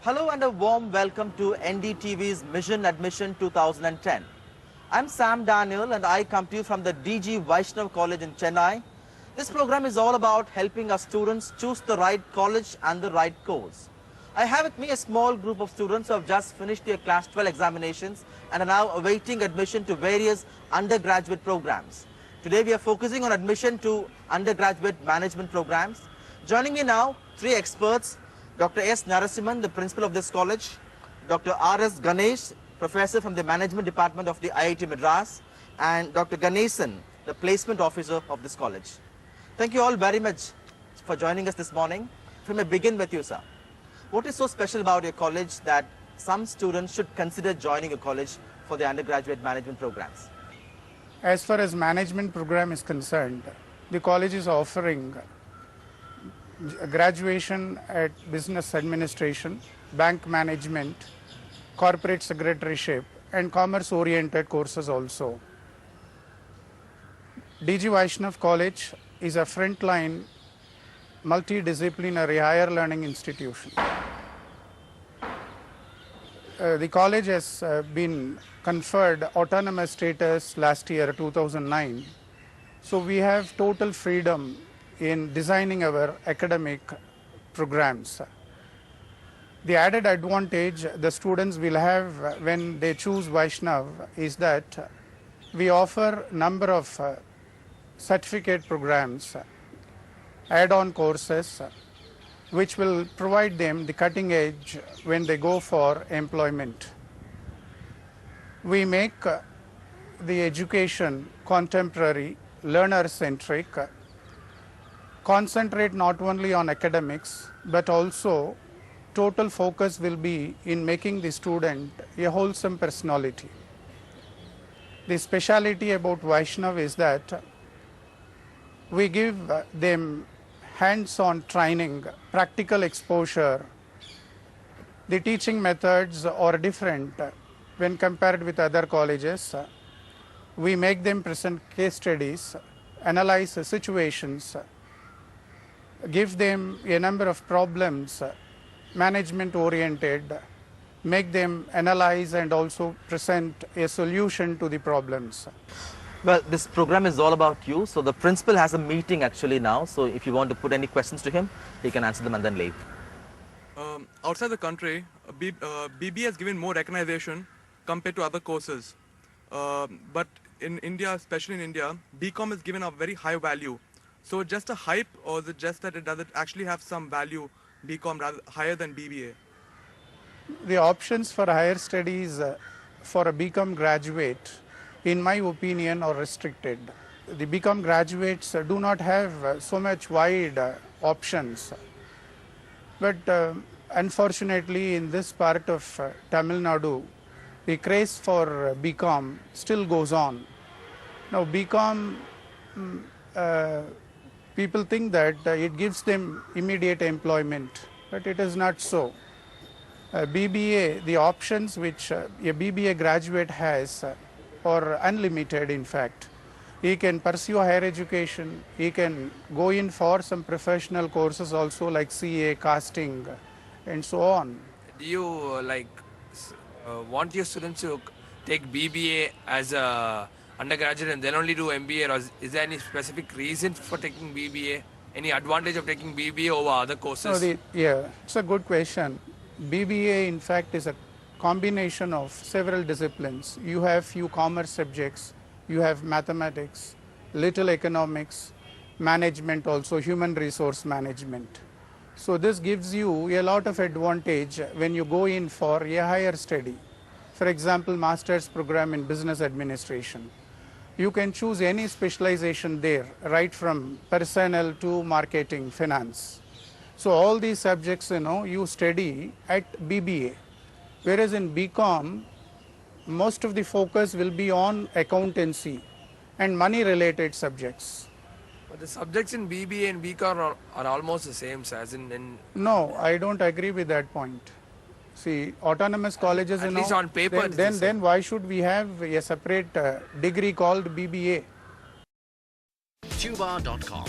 Hello and a warm welcome to NDTV's Mission Admission 2010. I'm Sam Daniel and I come to you from the DG Vaishnav College in Chennai. This program is all about helping our students choose the right college and the right course. I have with me a small group of students who have just finished their Class 12 examinations and are now awaiting admission to various undergraduate programs. Today we are focusing on admission to undergraduate management programs. Joining me now, three experts. Dr. S. Narasimhan, the principal of this college, Dr. R.S. Ganesh, professor from the management department of the IIT Madras, and Dr. Ganesan, the placement officer of this college. Thank you all very much for joining us this morning. If I may begin with you, sir. What is so special about your college that some students should consider joining a college for the undergraduate management programs? As far as management program is concerned, the college is offering graduation at business administration, bank management, corporate secretaryship, and commerce-oriented courses also. DG Vaishnav College is a frontline multidisciplinary higher learning institution. The college has been conferred autonomous status last year, 2009. So we have total freedom in designing our academic programs. The added advantage the students will have when they choose Vaishnav is that we offer number of certificate programs, add-on courses, which will provide them the cutting edge when they go for employment. We make the education contemporary, learner-centric, concentrate not only on academics, but also total focus will be in making the student a wholesome personality. The speciality about Vaishnav is that we give them hands-on training, practical exposure. The teaching methods are different when compared with other colleges. We make them present case studies, analyze situations, give them a number of problems, management oriented, make them analyze and also present a solution to the problems. Well, this program is all about you, so the principal has a meeting actually now, so if you want to put any questions to him, he can answer them and then leave. Outside the country, BBA has given more recognition compared to other courses. But in India, especially in India, BCom is given a very high value. So just a hype, or is it just that it doesn't actually have some value, BCom rather higher than BBA? The options for higher studies for a BCom graduate, in my opinion, are restricted. The BCom graduates do not have so much wide options. But unfortunately, in this part of Tamil Nadu, the craze for BCom still goes on. Now, BCom, people think that it gives them immediate employment, but it is not so. BBA, the options which a BBA graduate has are unlimited, in fact. He can pursue higher education, he can go in for some professional courses also like CA, casting, and so on. Do you want your students to take BBA as a undergraduate and then only do MBA, or is there any specific reason for taking BBA? Any advantage of taking BBA over other courses? Yeah, it's a good question. BBA, in fact, is a combination of several disciplines. You have few commerce subjects, you have mathematics, little economics, management also, human resource management. So this gives you a lot of advantage when you go in for a higher study. For example, master's program in business administration. You can choose any specialization there, right from personnel to marketing, finance. So all these subjects, you study at BBA. Whereas in BCom, most of the focus will be on accountancy and money-related subjects. But the subjects in BBA and BCom are almost the same, as in... No, I don't agree with that point. See, autonomous colleges, at least on paper, then why should we have a separate degree called BBA? Tuba.com,